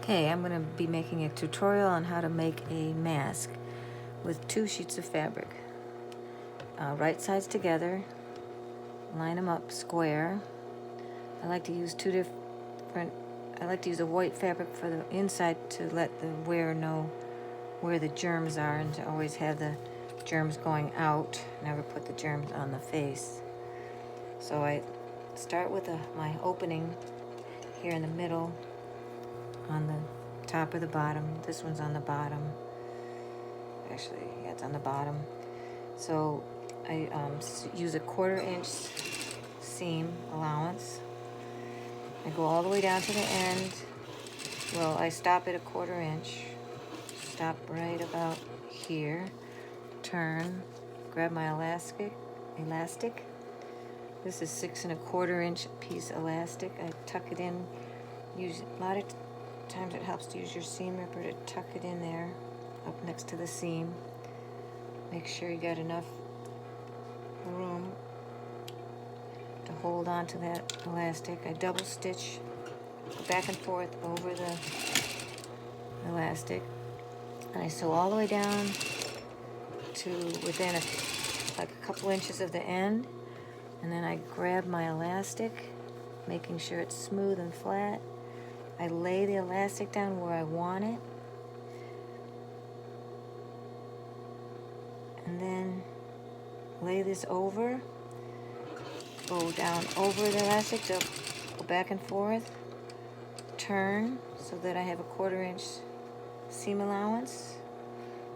Okay, I'm going to be making a tutorial on how to make a mask with 2 sheets of fabric. Right sides together, line them up square. I like to use a white fabric for the inside to let the wearer know where the germs are and to always have the germs going out, never put the germs on the face. So I start with my opening here in the middle on the top or the bottom. This one's on the bottom. Actually, yeah, it's on the bottom. So I use a 1/4 inch seam allowance. I go all the way down to the end. Well, I stop at a 1/4 inch. Stop right about here. Turn. Grab my elastic. This is 6 1/4 inch piece elastic. I tuck it in. A lot of times it helps to use your seam ripper to tuck it in there, up next to the seam. Make sure you got enough room to hold on to that elastic. I double stitch, go back and forth over the elastic, and I sew all the way down to within a couple inches of the end, and then I grab my elastic, making sure it's smooth and flat. I lay the elastic down where I want it, and then lay this over, go down over the elastic, so go back and forth, turn so that I have a 1/4 inch seam allowance.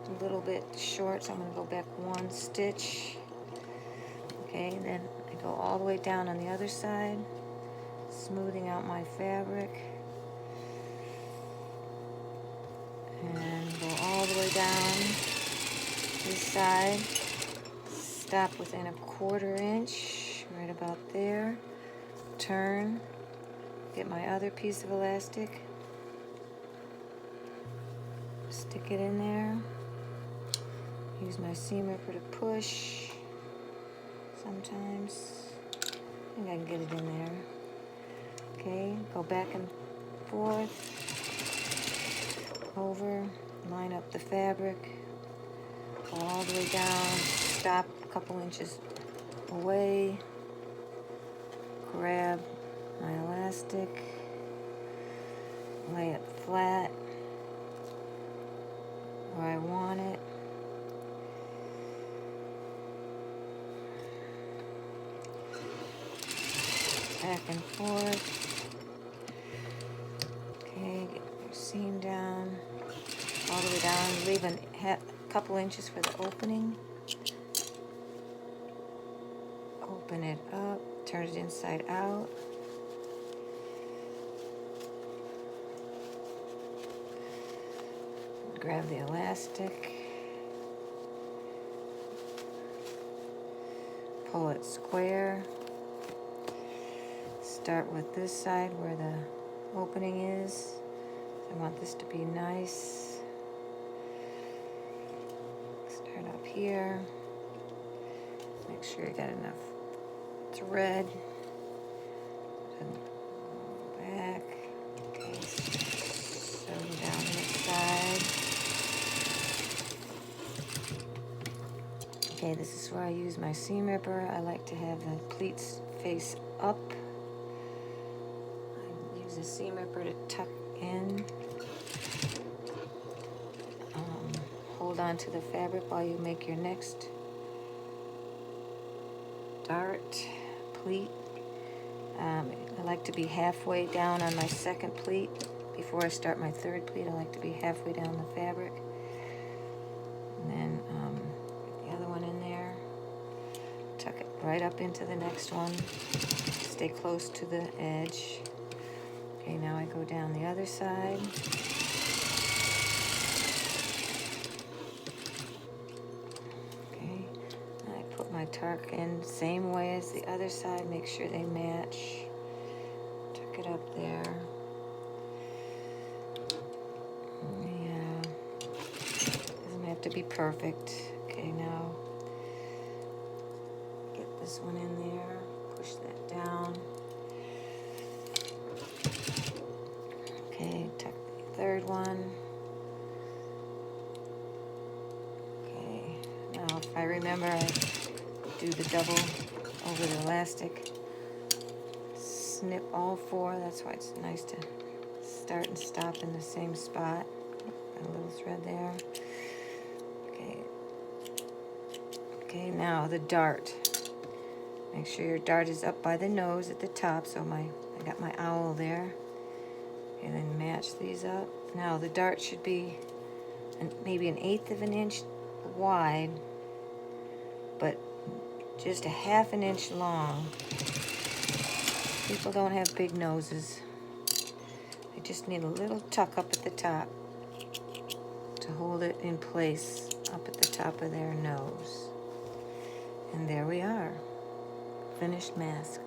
It's a little bit short, so I'm going to go back 1 stitch. Okay, and then I go all the way down on the other side, smoothing out my fabric, and go all the way down this side. Stop within a 1/4 inch, right about there. Turn, get my other piece of elastic, stick it in there. Use my seam ripper to push. Sometimes I think I can get it in there. Okay, go back and forth, over, line up the fabric, go all the way down, stop a couple inches away, grab my elastic, lay it flat where I want it. Back and forth. Okay, get your seam down, all the way down, leave a couple inches for the opening. Open it up, turn it inside out. Grab the elastic, pull it square. Start with this side where the opening is. I want this to be nice. Start up here. Make sure you got enough thread. And back. Okay, sew down this side. Okay, this is where I use my seam ripper. I like to have the pleats face up. I use a seam ripper to tuck in. Hold on to the fabric while you make your next dart pleat. I like to be halfway down on my second pleat. Before I start my third pleat, I like to be halfway down the fabric. And then get the other one in there. Tuck it right up into the next one. Stay close to the edge. Okay, now I go down the other side. Okay, I put my tuck in same way as the other side. Make sure they match. Tuck it up there. Yeah, doesn't have to be perfect. Okay, now get this one in there. Push that down. Okay, tuck the one. Okay, now if I remember, I do the double over the elastic. Snip all four. That's why it's nice to start and stop in the same spot. Got a little thread there. Okay. Okay, now the dart. Make sure your dart is up by the nose at the top. So I got my owl there. And then match these up. Now the dart should be maybe 1/8 of an inch wide, but just 1/2 inch long. People don't have big noses. They just need a little tuck up at the top to hold it in place up at the top of their nose. And there we are. Finished mask.